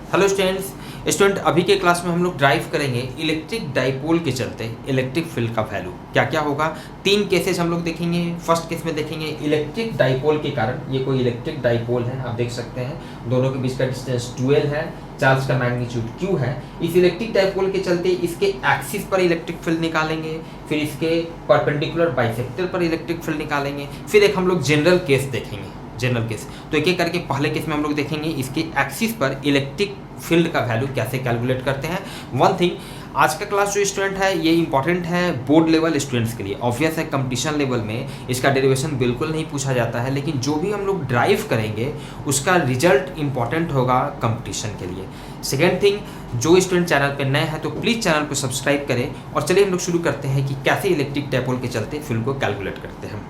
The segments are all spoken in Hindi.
हेलो स्टूडेंट अभी के क्लास में हम लोग ड्राइव करेंगे इलेक्ट्रिक डाइपोल के चलते इलेक्ट्रिक फील्ड का वैल्यू क्या क्या होगा। 3 केसेस हम लोग देखेंगे। फर्स्ट केस में देखेंगे इलेक्ट्रिक डाइपोल के कारण, ये कोई इलेक्ट्रिक डाइपोल है, आप देख सकते हैं दोनों के बीच का डिस्टेंस 12 है, चार्ज का मैग्नीट्यूड Q है। इस इलेक्ट्रिक डाइपोल के चलते इसके एक्सिस पर इलेक्ट्रिक फील्ड निकालेंगे, फिर इसके परपेंडिकुलर बाइसेक्टर पर इलेक्ट्रिक फील्ड निकालेंगे, फिर एक हम लोग जनरल केस देखेंगे। जनरल केस तो एक एक करके पहले केस में हम लोग देखेंगे इसके एक्सिस पर इलेक्ट्रिक फील्ड का वैल्यू कैसे कैलकुलेट करते हैं। वन थिंग, आज का क्लास जो स्टूडेंट है ये इंपॉर्टेंट है बोर्ड लेवल स्टूडेंट्स के लिए। ऑब्वियस है कंपटीशन लेवल में इसका डेरिवेशन बिल्कुल नहीं पूछा जाता है, लेकिन जो भी हम लोग ड्राइव करेंगे उसका रिजल्ट इंपॉर्टेंट होगा कंपटीशन के लिए। सेकेंड थिंग, जो स्टूडेंट चैनल पे नए हैं तो प्लीज़ चैनल को सब्सक्राइब करें। और चलिए हम लोग शुरू करते हैं कि कैसे इलेक्ट्रिक डाइपोल के चलते फील्ड को कैलकुलेट करते हैं।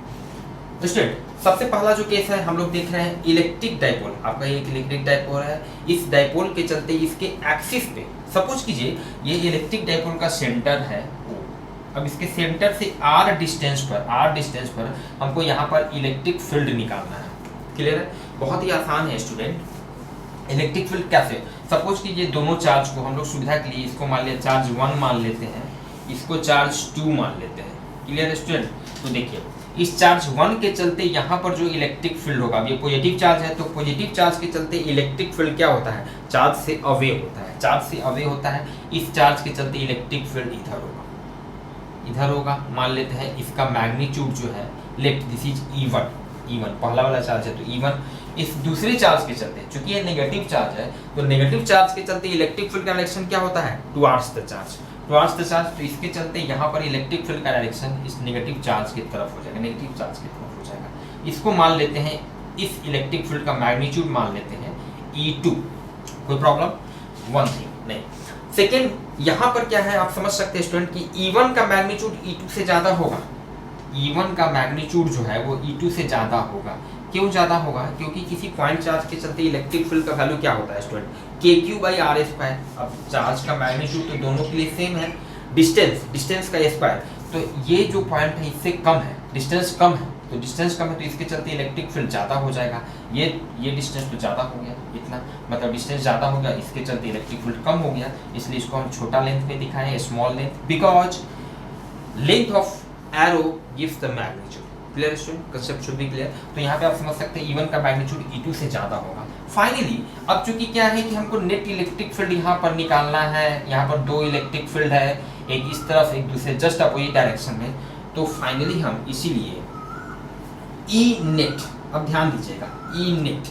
स्टूडेंट सबसे पहला जो केस है हम लोग देख रहे हैं इलेक्ट्रिक डाइपोल। आपका एक इलेक्ट्रिक डाइपोल है, इस डाइपोल के चलते इसके एक्सिस पे सपोज कीजिए ये इलेक्ट्रिक डाइपोल का सेंटर है O। अब इसके सेंटर से r डिस्टेंस पर हमको यहाँ पर इलेक्ट्रिक फील्ड निकालना है। क्लियर है? बहुत ही आसान है स्टूडेंट। इलेक्ट्रिक फील्ड कैसे, सपोज कीजिए दोनों चार्ज को हम लोग सुविधा के लिए इसको मान लिया चार्ज 1 मान लेते हैं, इसको चार्ज 2 मान लेते हैं। क्लियर है स्टूडेंट? तो देखिए इस चार्ज 1 के चलते यहाँ पर जो इलेक्ट्रिक फील्ड होगा, ये पॉजिटिव चार्ज है तो पॉजिटिव चार्ज के चलते इलेक्ट्रिक फील्ड क्या होता है, चार्ज से अवे होता है, चार्ज से अवे होता है। इस चार्ज के चलते इलेक्ट्रिक फील्ड इधर होगा, मान लेते हैं इसका मैग्नीट्यूड जो है लेट दिस इज E1 पहला वाला चार्ज है तो E1। इस दूसरे चार्ज के चलते चूंकि ये नेगेटिव चार्ज है तो नेगेटिव चार्ज के चलते इलेक्ट्रिक फील्ड का डायरेक्शन क्या होता है, टुवर्ड्स द चार्ज। तो इसके चलते यहाँ पर इलेक्ट्रिक फील्ड का डायरेक्शन इस नेगेटिव चार्ज की तरफ हो जाएगा, इसको मान लेते हैं, इस इलेक्ट्रिक फील्ड का मैग्नीट्यूड मान लेते हैं E2। कोई प्रॉब्लम? वन थिंग नहीं। सेकेंड, यहाँ पर क्या है आप समझ सकते हैं स्टूडेंट कि E1 का मैग्नीट्यूड E2 से ज्यादा होगा। E1 का मैग्नीट्यूड जो है वो E2 से ज्यादा होगा। क्यों ज्यादा होगा? क्योंकि किसी पॉइंट चार्ज के चलते इलेक्ट्रिक फील्ड का वैल्यू क्या होता है स्टूडेंट, KQ/R²। अब चार्ज का मैग्नीट्यूड तो दोनों के लिए सेम है, डिस्टेंस का स्क्वायर। तो ये जो पॉइंट है इससे कम है, डिस्टेंस कम है तो इसके चलते इलेक्ट्रिक फील्ड ज़्यादा हो जाएगा। ये डिस्टेंस तो ज़्यादा हो गया, इतना मतलब डिस्टेंस ज़्यादा हो गया, इसके चलते इलेक्ट्रिक फील्ड कम हो गया, इसलिए इसको हम छोटा लेंथ में दिखाएं, small length, because length of arrow gives the magnitude. Clear student? Concept should be clear. तो यहाँ पे आप समझ सकते हैं E1 का मैग्नीट्यूड E2 से ज़्यादा होगा। फाइनली अब चूंकि क्या है कि हमको नेट इलेक्ट्रिक फील्ड यहाँ पर निकालना है, यहाँ पर 2 इलेक्ट्रिक फील्ड है, एक इस तरफ एक दूसरे जस्ट अपोजिट डायरेक्शन में, तो फाइनली हम इसीलिए E नेट, अब ध्यान दीजिएगा E नेट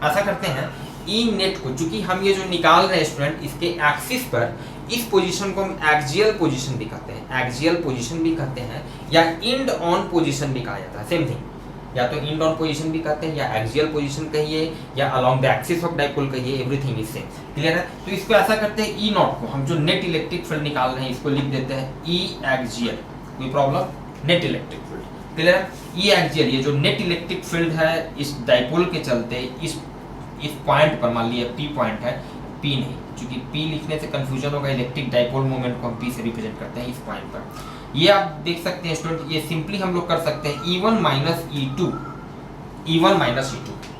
ऐसा करते हैं, E नेट को चूंकि हम ये जो निकाल रहे हैं स्टूडेंट इसके एक्सिस पर, इस पोजीशन को हम एक्सियल पोजीशन भी कहते हैं, या इंड ऑन पोजीशन भी कहा जाता है। सेम थिंग, या तो इंड ऑन पोजीशन भी कहते हैं या एक्सियल पोजीशन कहिए या along the axis of dipole कहिए, एवरीथिंग इज सेम। क्लियर है? तो इसको ऐसा करते हैं E नॉट को हम जो नेट इलेक्ट्रिक फील्ड निकाल रहे हैं इसको लिख देते हैं E एक्सियल। कोई problem? Net electric field. Clear है? E एक्सियल, ये जो नेट इलेक्ट्रिक फील्ड है इस डाइपोल के चलते इस पॉइंट पर, मान लिया P पॉइंट है, P नहीं, क्योंकि P लिखने से कंफ्यूजन होगा, इलेक्ट्रिक डाइपोल मोमेंट को हम P से रिप्रेजेंट करते हैं इस पॉइंट पर। ये आप देख सकते हैं स्टूडेंट, ये सिंपली हम लोग कर सकते हैं E1 माइनस E2।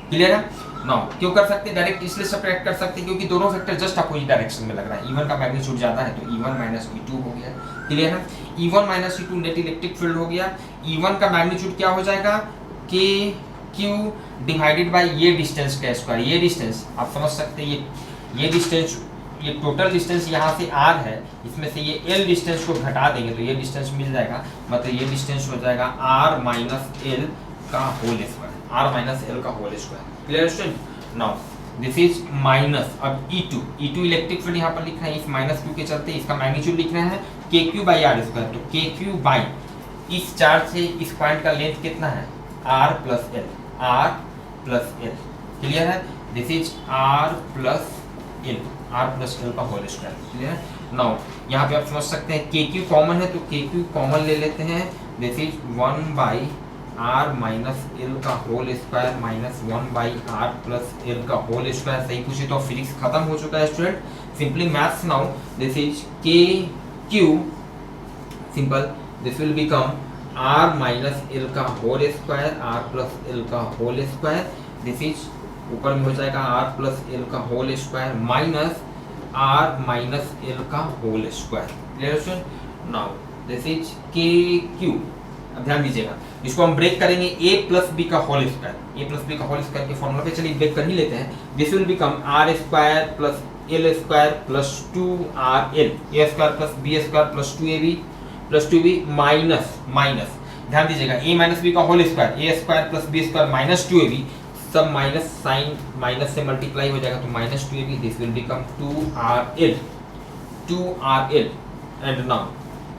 क्लियर है? नाउ क्यों कर सकते हैं, डायरेक्ट इसलिए सब्ट्रैक्ट कर सकते हैं क्योंकि दोनों वेक्टर जस्ट अपोजिट डायरेक्शन में लग रहा है। E1 का मैग्नीट्यूड ज्यादा है तो E1 माइनस E2 हो गया। क्लियर है? E1 minus E2 net electric field हो गया। E1 का मैग्नीट्यूड क्या हो जाएगा, KQ डिवाइडेड बाय ये डिस्टेंस का स्क्वायर। ये डिस्टेंस आप समझ सकते हैं, ये डिस्टेंस, ये टोटल डिस्टेंस यहाँ से R है, इसमें से ये L डिस्टेंस को घटा देंगे तो ये डिस्टेंस मिल जाएगा, मतलब ये डिस्टेंस हो जाएगा R माइनस L का whole square. Clear student? Now this is minus, अब E2 इलेक्ट्रिक फील्ड यहाँ पर लिख रहे हैं, इस -2 के चलते इसका मैग्नीट्यूड लिख रहे हैं KQ/R²। तो KQ बाई इस चार्ज से इस पॉइंट का लेंथ कितना है, R प्लस L। क्लियर है? This is R plus L का होल स्क्वायर। क्लियर है? नाउ यहाँ पे आप समझ सकते हैं KQ कॉमन है तो KQ कॉमन ले लेते हैं, this is 1/R minus L का whole square minus 1/R plus L का होल स्क्वायर। सही पूछे तो फिजिक्स खत्म हो चुका है student, simply maths now. This is KQ simple, this will become R minus L का whole square, R plus L का होल स्क्वायर, दिस इज ऊपर में हो जाएगा आर प्लस एल का whole square minus R minus L का whole square. Clear? Now this is k q. अब ध्यान दीजिएगा, इसको हम ब्रेक करेंगे a प्लस बी का whole square. a plus b का होल स्क्वायर के फॉर्मूला पे चलिए ब्रेक कर ही लेते हैं। This will become r square plus L square plus 2rl, a square plus b square plus 2ab plus 2b minus minus, ध्यान दीजिएगा a माइनस बी का whole square, a square plus b square minus 2ab, सब माइनस साइन माइनस से मल्टीप्लाई हो जाएगा तो minus 2ab, this will become 2rl and now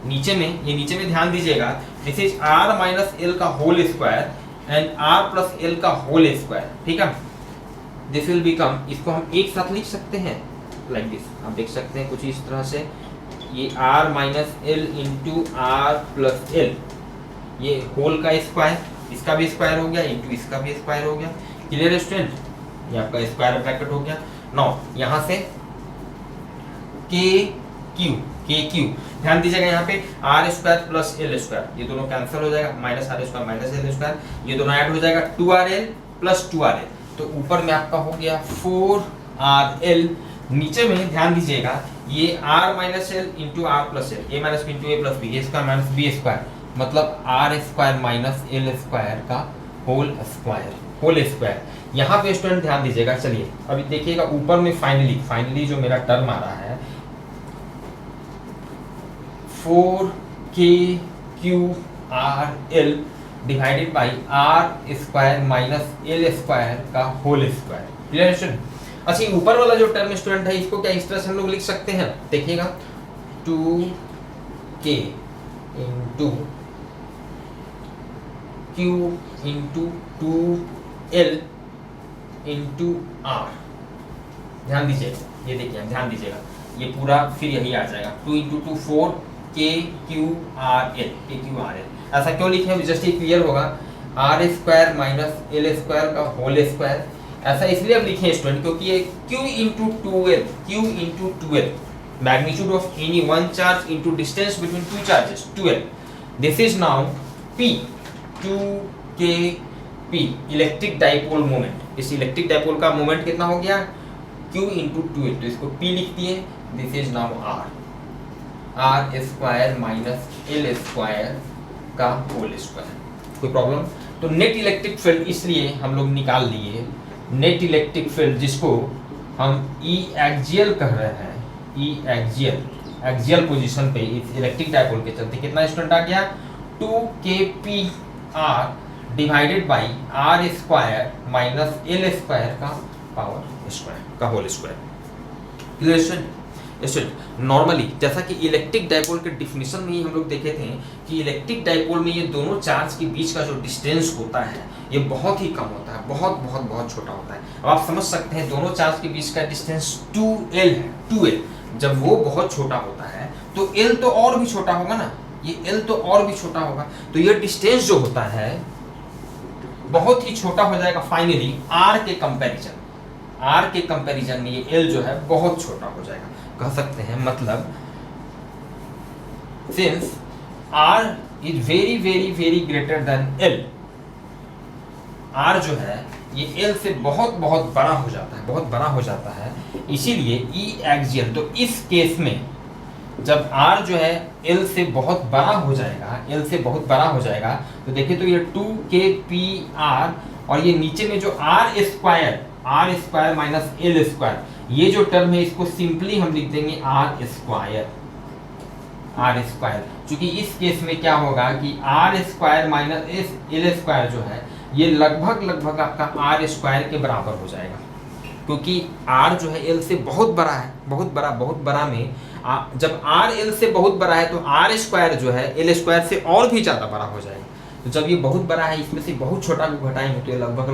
नीचे में ध्यान दीजिएगा, this is r minus L का whole square and r plus L का होल स्क्वायर। ठीक है, दिस विल बिकम, इसको हम एक साथ लिख सकते हैं लाइक दिस, आप देख सकते हैं कुछ इस तरह से, ये r minus L into R plus L, ये होल का स्क्वायर, इसका भी स्क्वायर हो गया इंटू इसका भी स्क्वायर हो गया। Clear student? ये आपका स्क्वायर ब्रैकेट हो गया। नाउ यहाँ से के क्यू, ध्यान दीजिएगा यहाँ पे R square plus L square, ये दोनों कैंसिल हो जाएगा, minus R square minus L square, ये दोनों ऐड हो जाएगा 2rl प्लस 2rl, तो ऊपर में आपका हो गया 4rl। नीचे में ध्यान दीजिएगा, ये r minus L into R plus L, A minus B into A plus B, A square minus B square, मतलब R square minus L square का होल स्क्वायर। यहाँ पे स्टूडेंट ध्यान दीजिएगा, चलिए अभी देखिएगा ऊपर में फाइनली जो मेरा टर्म आ रहा है 4kqrl divided by R square minus L square का होल स्क्वायर। Clear student? अच्छा, ऊपर वाला जो टर्म स्टूडेंट है इसको क्या इस तरह से हम लोग लिख सकते हैं, देखिएगा 2k into q into 2l into r। ध्यान दीजिएगा, ये देखिए ध्यान दीजिएगा, ये पूरा फिर यही आ जाएगा 2 इंटू 2 4 KQRL। ऐसा क्यों लिखे हैं, जस्ट ये क्लियर होगा, R square minus L square का होल स्क्वायर। ऐसा इसलिए अब लिखे स्टूडेंट क्योंकि ये Q into 2L, magnitude of any one charge into distance between two charges 2L। This is now P 2kP electric dipole moment. इस इलेक्ट्रिक डाइपोल का मोमेंट कितना हो गया, Q इंटू 2L, तो इसको P लिख दिए। This is now R square minus L square का होल स्क्वायर। कोई प्रॉब्लम? तो नेट इलेक्ट्रिक फील्ड इसलिए हम लोग निकाल लिए, नेट इलेक्ट्रिक फील्ड जिसको हम ई एक्सियल कह रहे हैं, ई एक्सियल पोजीशन पे इस इलेक्ट्रिक डाइपोल के चलते कितना स्टूडेंट आ गया, 2kPr divided by R square minus L square का पावर स्क्वायर का होल स्क्वायर। नॉर्मली जैसा कि इलेक्ट्रिक डाइपोल के डिफिनीशन में ही हम लोग देखे थे कि इलेक्ट्रिक डाइपोल में ये दोनों चार्ज के बीच का जो डिस्टेंस होता है ये बहुत ही कम होता है, बहुत छोटा होता है। अब आप समझ सकते हैं दोनों चार्ज के बीच का डिस्टेंस 2L है। 2L जब वो बहुत छोटा होता है तो L तो और भी छोटा होगा ना, ये L तो और भी छोटा होगा, तो ये डिस्टेंस जो होता है बहुत ही छोटा हो जाएगा फाइनली R के कंपैरिजन में ये L जो है बहुत छोटा हो जाएगा, कह सकते हैं। मतलब since R is very greater than L, R जो है ये L से बहुत बड़ा हो जाता है, इसीलिए E एक्सियल। तो इस केस में जब R जो है L से बहुत बड़ा हो जाएगा, तो देखिए तो ये 2kPr और ये नीचे में जो R square minus L square, ये जो टर्म है इसको सिंपली हम लिख देंगे R स्क्वायर। क्योंकि इस केस में क्या होगा कि R square minus L square जो है ये लगभग आपका R स्क्वायर के बराबर हो जाएगा, क्योंकि R जो है L से बहुत बड़ा है, बहुत बड़ा में जब R L से बहुत बड़ा है तो R स्क्वायर जो है L स्क्वायर से और भी ज़्यादा बड़ा हो जाएगा। तो जब ये बहुत बड़ा है इसमें से बहुत छोटा को घटाएंगे तो ये लगभग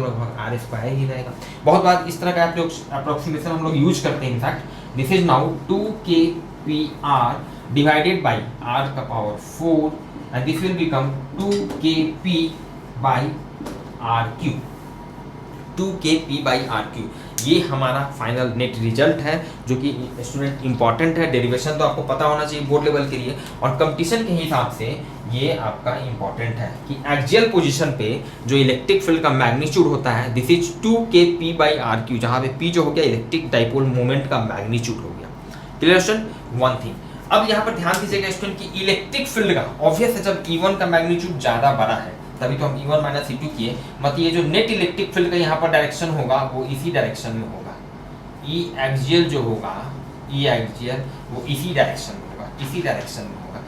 R स्क्वायर ही रहेगा। बहुत बार इस तरह का अप्रोक्सीमेशन हम लोग यूज करते हैं। In fact this is now 2kPr divided by R का power 4 and this will become 2kP by R cube. 2kp/r3। ये हमारा फाइनल नेट रिजल्ट है जो कि स्टूडेंट इंपॉर्टेंट है। डेरिवेशन तो आपको पता होना चाहिए बोर्ड लेवल के लिए, और कंपटीशन के हिसाब से ये आपका इंपॉर्टेंट है कि एक्सियल पोजीशन पे जो इलेक्ट्रिक फील्ड का मैग्नीट्यूड होता है दिस इज 2kp/r3, जहाँ पे p जो हो गया इलेक्ट्रिक डाइपोल मोमेंट का मैग्नीट्यूड हो गया। Clear student? वन थिंग अब यहाँ पर ध्यान दीजिएगा स्टूडेंट कि इलेक्ट्रिक फील्ड का ऑब्वियस है जब E1 का मैग्नीट्यूड ज़्यादा बड़ा है तभी तो हम E1 माइनस E2 किए, मतलब ये जो नेट इलेक्ट्रिक फील्ड का यहाँ पर डायरेक्शन होगा वो इसी डायरेक्शन में होगा। ई एक्सियल जो होगा, ई एक्सियल वो इसी डायरेक्शन में होगा, इसी डायरेक्शन में होगा।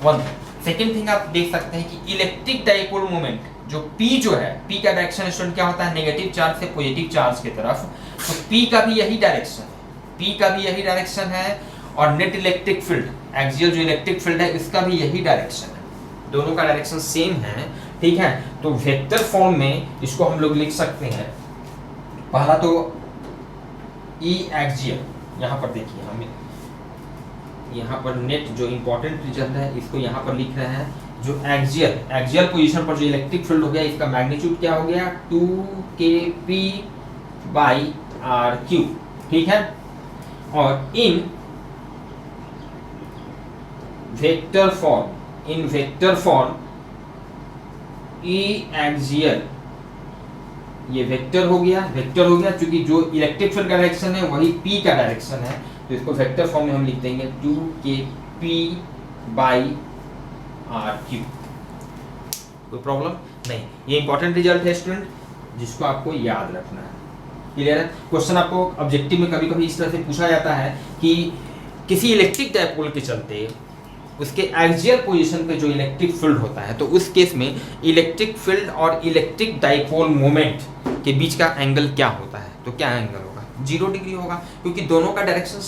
वन सेकेंड थिंग आप देख सकते हैं कि इलेक्ट्रिक डाइपोल मोमेंट जो P जो है, P का डायरेक्शन स्टूडेंट क्या होता है नेगेटिव चार्ज से पॉजिटिव चार्ज की तरफ, तो P का भी यही डायरेक्शन है, P का भी यही डायरेक्शन है, और नेट इलेक्ट्रिक फील्ड एक्सियल जो इलेक्ट्रिक फील्ड है इसका भी यही डायरेक्शन है, दोनों का डायरेक्शन सेम है। ठीक है, तो वेक्टर फॉर्म में इसको हम लोग लिख सकते हैं। पहला तो ई एक्सियल, यहाँ पर देखिए हम यहाँ पर नेट जो इंपॉर्टेंट रिजल्ट है इसको यहाँ पर लिख रहे हैं। जो एक्सियल पोजीशन पर जो इलेक्ट्रिक फील्ड हो गया इसका मैग्नीट्यूड क्या हो गया 2kp/r3। ठीक है, और इन वेक्टर फॉर्म ई एक्सियल, ये वेक्टर हो गया क्योंकि जो इलेक्ट्रिक फील्ड का डायरेक्शन है वही P का डायरेक्शन है, तो इसको वेक्टर फॉर्म में हम लिख देंगे 2kp/r3। कोई प्रॉब्लम नहीं, ये इंपॉर्टेंट रिजल्ट है स्टूडेंट जिसको आपको याद रखना है। क्लियर है? क्वेश्चन आपको ऑब्जेक्टिव में कभी कभी इस तरह से पूछा जाता है कि किसी इलेक्ट्रिक डाइपोल के चलते उसके एक्सियल पोजीशन पे जो इलेक्ट्रिक फील्ड होता है तो उस केस में इलेक्ट्रिक फील्ड और इलेक्ट्रिक डाइपोल मोमेंट के बीच का एंगल क्या होता है, तो क्या एंगल होगा 0 डिग्री होगा, क्योंकि दोनों का डायरेक्शन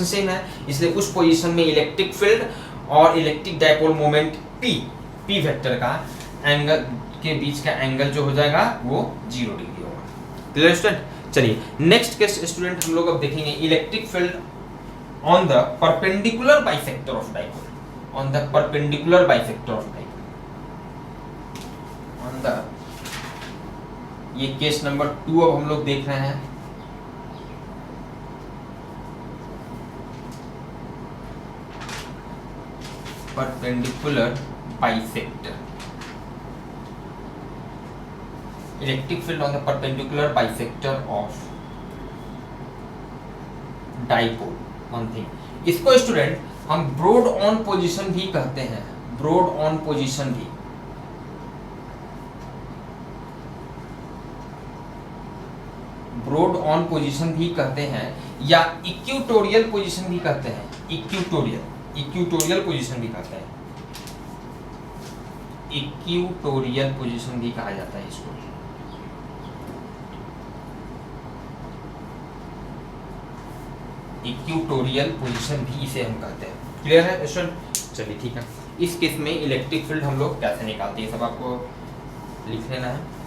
सेम है, इसलिए उस पोजीशन में इलेक्ट्रिक फील्ड और electric dipole moment P vector का एंगल के बीच का एंगल जो हो जाएगा वो 0 डिग्री होगा। Clear student? चलिए नेक्स्ट केस स्टूडेंट हम लोग अब देखेंगे electric field on the perpendicular bisector of dipole, on the perpendicular bisector of dipole, on the, ये केस नंबर 2 अब हम लोग देख रहे हैं। Perpendicular bisector, electric field on the perpendicular bisector of dipole. One thing इसको स्टूडेंट हम ब्रॉड ऑन पोजीशन भी कहते हैं, ब्रॉड ऑन पोजीशन भी, ब्रॉड ऑन पोजीशन भी कहते हैं या इक्वेटोरियल पोजीशन भी कहते हैं, इक्वेटोरियल पोजीशन भी कहते हैं, इक्वेटोरियल पोजीशन भी कहा जाता है इसको। इक्वेटोरियल पोजीशन भी इसे हम कहते हैं। क्लियर है स्टूडेंट? चलिए ठीक है, इस केस में इलेक्ट्रिक फील्ड हम लोग कैसे निकालते हैं सब आपको लिख लेना है।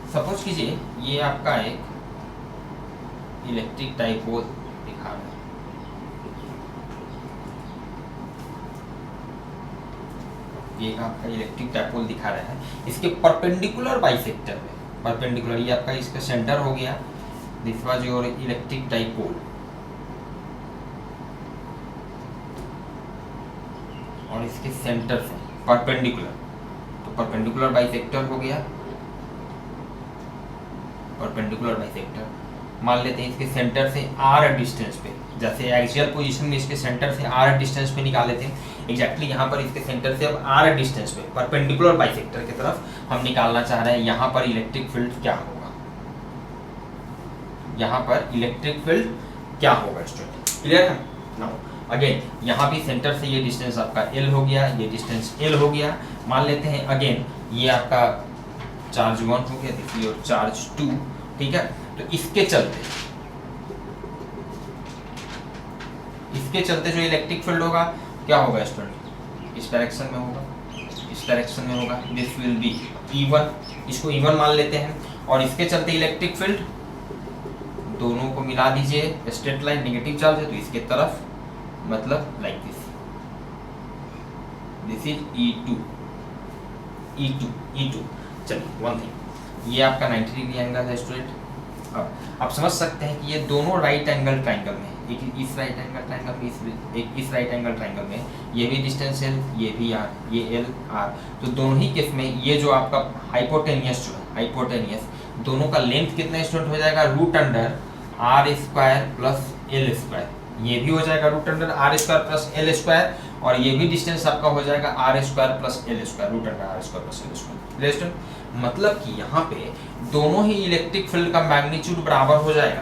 सपोज कीजिए ये आपका एक इलेक्ट्रिक डाइपोल दिखा रहा है, ये आपका इलेक्ट्रिक डाइपोल दिखा रहा है, इसके परपेंडिकुलर बाइसेक्टर में, परपेंडिकुलर ये आपका इसका सेंटर हो गया, this was your electric dipole, और इसके सेंटर से परपेंडिकुलर, तो परपेंडिकुलर बाइसेक्टर हो गया, परपेंडिकुलर बाइसेक्टर। मान लेते हैं इसके सेंटर से r डिस्टेंस पे, जैसे एक्सियल पोजीशन में इसके सेंटर से r डिस्टेंस पे निकाले थे, एग्जैक्टली यहाँ पर इसके सेंटर से अब r डिस्टेंस पे परपेंडिकुलर बाइसेक्टर की तरफ हम निकालना चाह रहे हैं। यहाँ पर इलेक्ट्रिक फील्ड क्या होगा, यहाँ पर इलेक्ट्रिक फील्ड क्या होगा स्टूडेंट? क्लियर है? नाउ अगेन यहाँ भी सेंटर से ये डिस्टेंस आपका l हो गया, ये डिस्टेंस l हो गया। मान लेते हैं अगेन ये आपका चार्ज 1 हो गया, दिस इज योर चार्ज 2, ठीक है। तो इसके चलते जो इलेक्ट्रिक फील्ड होगा क्या होगा स्टूडेंट, इस डायरेक्शन में होगा, इस डायरेक्शन में होगा, दिस विल बी E1, इसको E1 मान लेते हैं। और इसके चलते इलेक्ट्रिक फील्ड, दोनों को मिला दीजिए, स्ट्रेट लाइन नेगेटिव चार्ज है तो इसके तरफ, मतलब लाइक दिस इज E2। चलिए वन थिंग, ये आपका 90 डिग्री एंगल है स्टूडेंट। अब आप समझ सकते हैं कि ये दोनों राइट एंगल ट्राइंगल में, एक इस राइट एंगल ट्राइंगल में, एक इस राइट एंगल ट्राइंगल में, ये भी डिस्टेंस L, ये भी R, ये L R, तो दोनों ही केस में ये जो आपका हाइपोटेनियस जो है, हाइपोटेनियस दोनों का लेंथ कितना स्टूडेंट हो जाएगा, root under R square plus L square, ये भी हो जाएगा root under R square plus L square, और ये भी डिस्टेंस आपका हो जाएगा R square plus L square, root under R square plus L square. मतलब कि यहाँ पे दोनों ही इलेक्ट्रिक फील्ड का मैग्नीट्यूड बराबर हो जाएगा,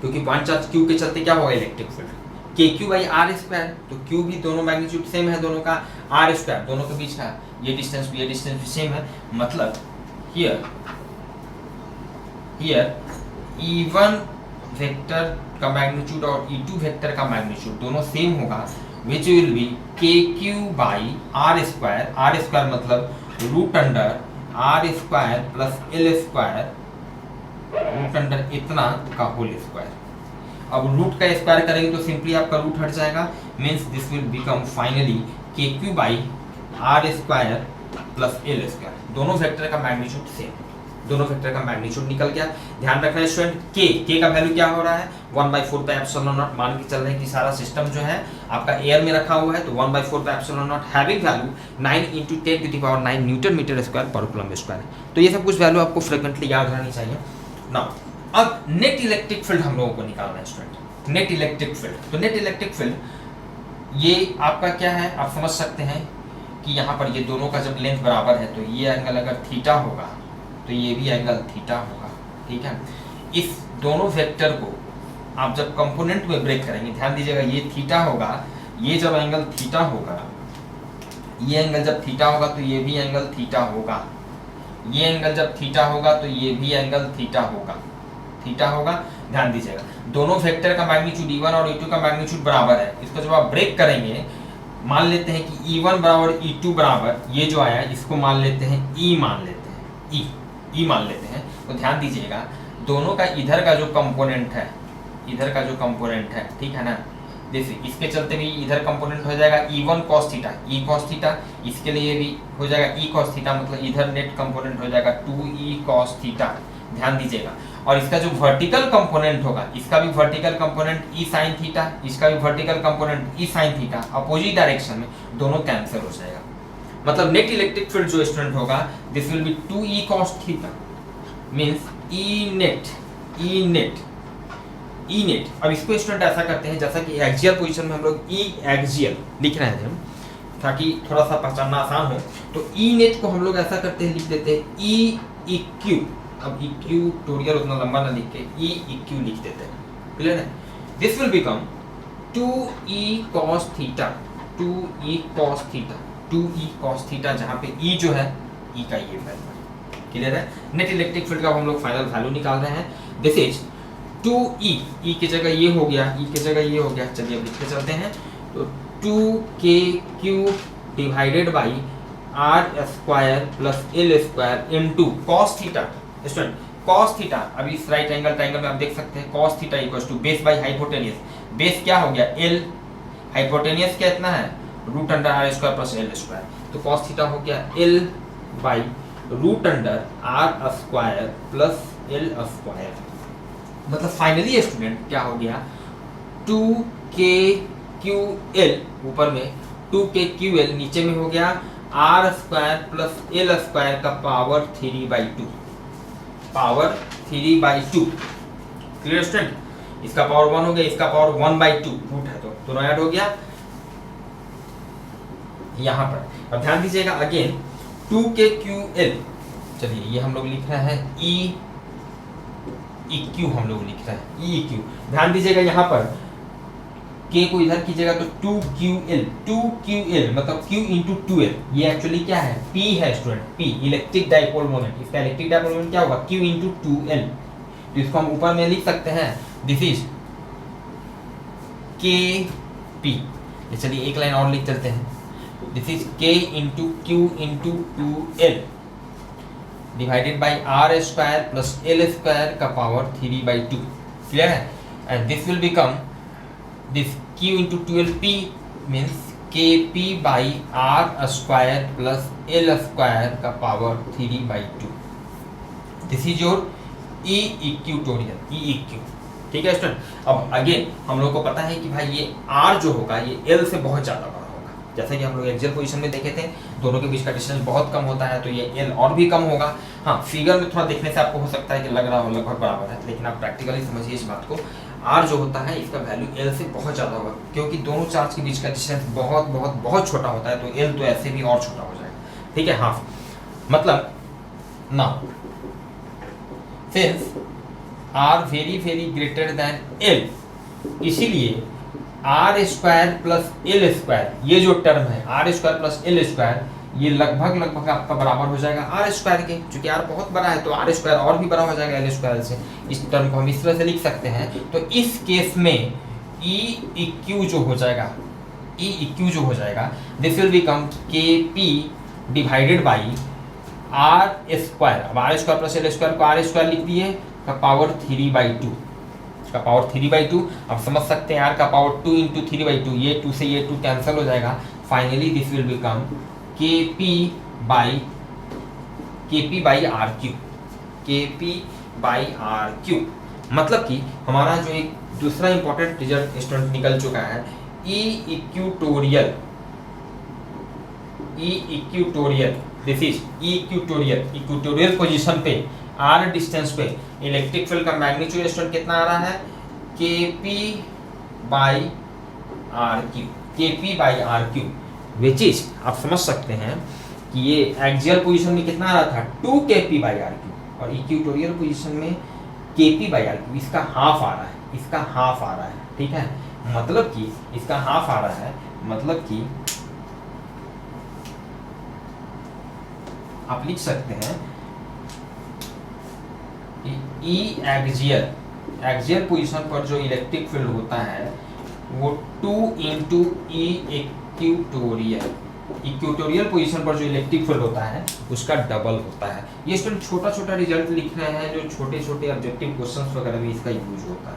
क्योंकि वन चार्ज Q के चलते क्या होगा electric field KQ by R square, तो Q भी दोनों मैग्नीट्यूड सेम है दोनों का, R स्क्वायर दोनों के बीच का, ये डिस्टेंस भी सेम है। मतलब हियर E1 वेक्टर का मैग्नीट्यूड और E2 वेक्टर का मैग्नीट्यूड दोनों सेम होगा, which will be KQ by R square मतलब root under R square plus L square, root under इतना का होल स्क्वायर। अब रूट का स्क्वायर करेंगे तो सिंपली आपका रूट हट जाएगा, means this will become finally KQ by R square plus L square, दोनों वेक्टर का मैग्नीट्यूड सेम, दोनों वेक्टर का मैग्नीट्यूड निकल गया। ध्यान रखना है स्टूडेंट, k का वैल्यू क्या हो रहा है 1/4 पाई एप्सिलॉन नॉट, मान के चल रहे हैं कि सारा सिस्टम जो है आपका एयर में रखा हुआ है, तो 1/4 pi epsilon naught having value 9 × 10⁹ newton metre square पर कूलम्ब स्क्वायर। तो ये सब कुछ वैल्यू आपको फ्रिक्वेंटली याद रहनी चाहिए। नाउ अब नेट इलेक्ट्रिक फील्ड हम लोगों को निकालना है स्टूडेंट, नेट इलेक्ट्रिक फील्ड। तो नेट इलेक्ट्रिक फील्ड ये आपका क्या है, आप समझ सकते हैं कि यहाँ पर ये दोनों का जब लेंथ बराबर है तो ये एंगल अगर थीटा होगा तो ये भी एंगल थीटा होगा, ठीक है। इस दोनों वेक्टर को आप जब कंपोनेंट में ब्रेक करेंगे, ध्यान दीजिएगा, ये थीटा होगा, ये जब एंगल थीटा होगा, ये एंगल जब थीटा होगा तो ये भी एंगल थीटा होगा, ये एंगल जब थीटा होगा तो ये भी एंगल थीटा होगा। ध्यान दीजिएगा, दोनों वेक्टर का मैग्नीट्यूड E1 और E2 का मैग्नीट्यूड बराबर है। इसको जब आप ब्रेक करेंगे, मान लेते हैं कि E1 बराबर E2 बराबर, ये जो आया इसको मान लेते हैं E मान लेते हैं, तो ध्यान दीजिएगा दोनों का इधर का जो कंपोनेंट है, ठीक है ना, देखिए इसके चलते भी इधर कंपोनेंट हो जाएगा E1 cos theta, E cos theta, इसके लिए भी हो जाएगा E cos थीटा, मतलब इधर नेट कंपोनेंट हो जाएगा 2E cos थीटा। ध्यान दीजिएगा, और इसका जो वर्टिकल कंपोनेंट होगा, इसका भी vertical component E sin theta, इसका भी vertical component E sin theta, opposite direction में दोनों कैंसिल हो जाएगा। मतलब नेट इलेक्ट्रिक फील्ड जो स्टूडेंट होगा, this will be 2E cos theta, means E net. अब इसको स्टूडेंट ऐसा करते हैं, जैसा कि एक्सियल पोजीशन में हम लोग E एक्सियल लिख रहे हैं ताकि थोड़ा सा पहचानना आसान हो, तो E नेट को हम लोग ऐसा करते हैं, लिख देते हैं E EQ। अब इक्यूटोरियल उतना लंबा ना लिख के E EQ लिख देते हैं, क्लियर है। This will become 2E cos theta, 2E cos theta, जहाँ पे E जो है E का ये वैल्यू, क्लियर है। नेट इलेक्ट्रिक फील्ड का हम लोग फाइनल वैल्यू निकाल रहे हैं, दिस इज 2E की जगह ये हो गया, E की जगह ये हो गया, चलिए अब लिखते चलते हैं, तो 2KQ divided by R square plus L square into cos theta. Student cos theta, अभी इस राइट एंगल ट्रायंगल में आप देख सकते हैं cos theta equals to base by hypotenuse, base क्या हो गया L, हाइपोटेनियस क्या इतना है root under R square plus L square, तो cos थीटा हो गया L by root under R square plus L square. मतलब फाइनली स्टूडेंट क्या हो गया 2KQL, ऊपर में 2KQL, नीचे में हो गया R square plus L square का पावर 3/2, क्लियर स्टूडेंट। इसका पावर 1 हो गया, इसका पावर 1/2, रूट है तो दोनों ऐड हो गया यहाँ पर। अब ध्यान दीजिएगा अगेन 2KQL, चलिए ये हम लोग लिख रहे हैं E EQ, हम लोग लिख रहे हैं E EQ। ध्यान दीजिएगा यहाँ पर K को इधर कीजिएगा तो 2QL मतलब Q इंटू 2L, ये एक्चुअली क्या है, P है student, P electric dipole moment. इसका इलेक्ट्रिक डाइपोल मोमेंट क्या होगा, Q इंटू 2L। तो इसको हम ऊपर में लिख सकते हैं, दिस इज KP। चलिए एक लाइन और लिख चलते हैं, this is K into Q into 2L divided by R square plus L square का पावर 3/2। क्लियर है? And this will become this Q into 2L means KP by R square plus L square का power 3/2। This is your E equatorial, E इक्यू। ठीक है स्टूडेंट। अब अगेन हम लोग को पता है कि भाई ये R जो होगा ये L से बहुत ज़्यादा बड़ा होगा, जैसा कि हम लोग एक्सियल पोजीशन में देखे थे, दोनों के बीच का डिस्टेंस बहुत कम होता है, तो ये L और भी कम होगा। हाँ, फिगर में थोड़ा देखने से आपको हो सकता है कि लग रहा हो लगभग बराबर है, लेकिन आप प्रैक्टिकली समझिए इस बात को, R जो होता है इसका वैल्यू L से बहुत ज़्यादा होगा, क्योंकि दोनों चार्ज के बीच का डिस्टेंस बहुत बहुत बहुत छोटा होता है, तो L तो ऐसे भी और छोटा हो जाएगा। ठीक है, हाफ मतलब ना since R very very greater than L, इसीलिए R square plus L square, ये जो टर्म है R square plus L square, ये लगभग लगभग आपका बराबर हो जाएगा R स्क्वायर के, क्योंकि R बहुत बड़ा है तो R स्क्वायर और भी बड़ा हो जाएगा L स्क्वायर से। इस टर्म को हम इस तरह से लिख सकते हैं। तो इस केस में E इक्यू जो हो जाएगा, E इक्यू जो हो जाएगा, this will become KP divided by R square. अब R square plus L square को R स्क्वायर लिख दिए का पावर 3/2, का पावर 3/2। अब समझ सकते हैं R का पावर 2 इंटू 3/2, ये 2 से ये 2 कैंसिल हो जाएगा। Finally this will become KP by RQ, KP by RQ। मतलब कि हमारा जो एक दूसरा इंपॉर्टेंट रिजल्ट स्टूडेंट निकल चुका है, E equatorial, this is E equatorial position पे R डिस्टेंस पे इलेक्ट्रिक फील्ड का मैग्नीट्यूड स्टूडेंट कितना आ रहा है, KP by RQ, which is आप समझ सकते हैं कि ये एक्सियल पोजीशन में कितना आ रहा था, 2KP बाई RQ, और इक्विटोरियल पोजीशन में KP बाई RQ, इसका हाफ आ रहा है, ठीक है, मतलब कि इसका हाफ आ रहा है, मतलब कि आप लिख सकते हैं E एक्सियल पोजीशन पर जो इलेक्ट्रिक फील्ड होता है वो 2 इंटू E इक्विटोरियल पोजीशन पर जो इलेक्ट्रिक फील्ड होता है उसका डबल होता है। ये स्टूडेंट छोटा छोटा रिजल्ट लिख रहे हैं, जो छोटे छोटे ऑब्जेक्टिव क्वेश्चंस वगैरह में इसका यूज होता है।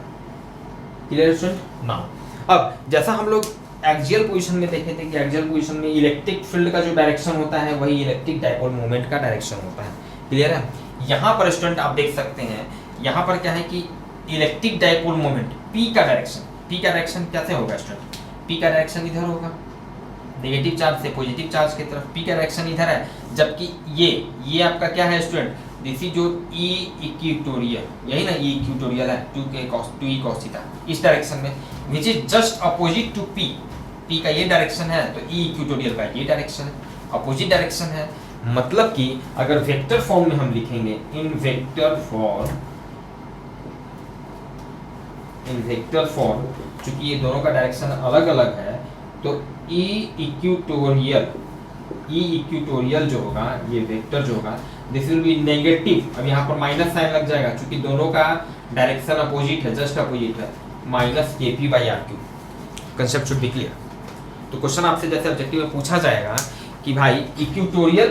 Clear student? नाउ अब जैसा हम लोग एक्सियल पोजीशन में देखे थे कि एक्सियल पोजीशन में इलेक्ट्रिक फील्ड का जो डायरेक्शन होता है वही इलेक्ट्रिक डाइपोल मोमेंट का डायरेक्शन होता है। क्लियर है? यहाँ पर स्टूडेंट आप देख सकते हैं, यहाँ पर क्या है कि इलेक्ट्रिक डाइपोल मोमेंट P का डायरेक्शन कैसे होगा स्टूडेंट, P का डायरेक्शन इधर होगा, नेगेटिव चार्ज से पॉजिटिव चार्ज की तरफ P का डायरेक्शन इधर है, जबकि ये आपका क्या है स्टूडेंट, दिस इज जो E इक्विटोरियल, यही ना E इक्विटोरियल है, 2E cos थीटा, इस डायरेक्शन में, which is just opposite to P का ये डायरेक्शन है, तो E इक्विटोरियल का ये डायरेक्शन है, अपोजिट डायरेक्शन है। मतलब कि अगर वेक्टर फॉर्म में हम लिखेंगे, इन वेक्टर फॉर्म चूंकि ये दोनों का डायरेक्शन अलग अलग है, तो E इक्विटोरियल जो होगा, ये वेक्टर जो होगा, दिस विल बी नेगेटिव। अब यहाँ पर माइनस साइन लग जाएगा क्योंकि दोनों का डायरेक्शन अपोजिट है, जस्ट अपोजिट है, minus KP by RQ। Concept should be clear. तो क्वेश्चन आपसे जैसे ऑब्जेक्टिव में पूछा जाएगा कि भाई इक्विटोरियल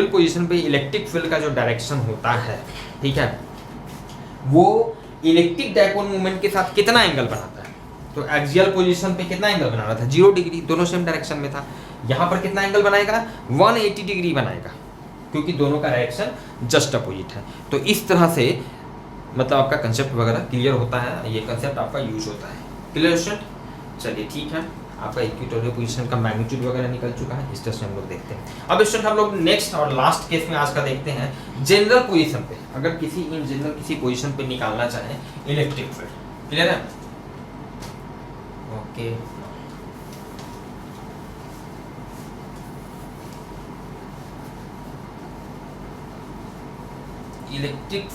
पोजीशन पे इलेक्ट्रिक फील्ड का जो डायरेक्शन होता है, ठीक है, वो इलेक्ट्रिक डाइपोल मोमेंट के साथ कितना एंगल बनाता है। तो एक्सियल पोजीशन पे कितना एंगल बना रहा था, 0 डिग्री, दोनों सेम डायरेक्शन में था। यहाँ पर कितना एंगल बनाएगा, 180 डिग्री बनाएगा, क्योंकि दोनों का डायरेक्शन जस्ट अपोजिट है। तो इस तरह से मतलब आपका कंसेप्ट वगैरह क्लियर होता है, ये कंसेप्ट आपका यूज होता है। Clear student? चलिए ठीक है, आपका इक्विटोरियल पोजीशन का मैग्नीट्यूड वगैरह निकल चुका है, इस तरह से हम लोग देखते हैं। अब स्टूडेंट हम लोग नेक्स्ट और लास्ट केस में आज का देखते हैं जनरल पोजीशन पे, अगर किसी इन जनरल किसी पोजीशन पे निकालना चाहें इलेक्ट्रिक फील्ड। क्लियर है? ओके, इलेक्ट्रिक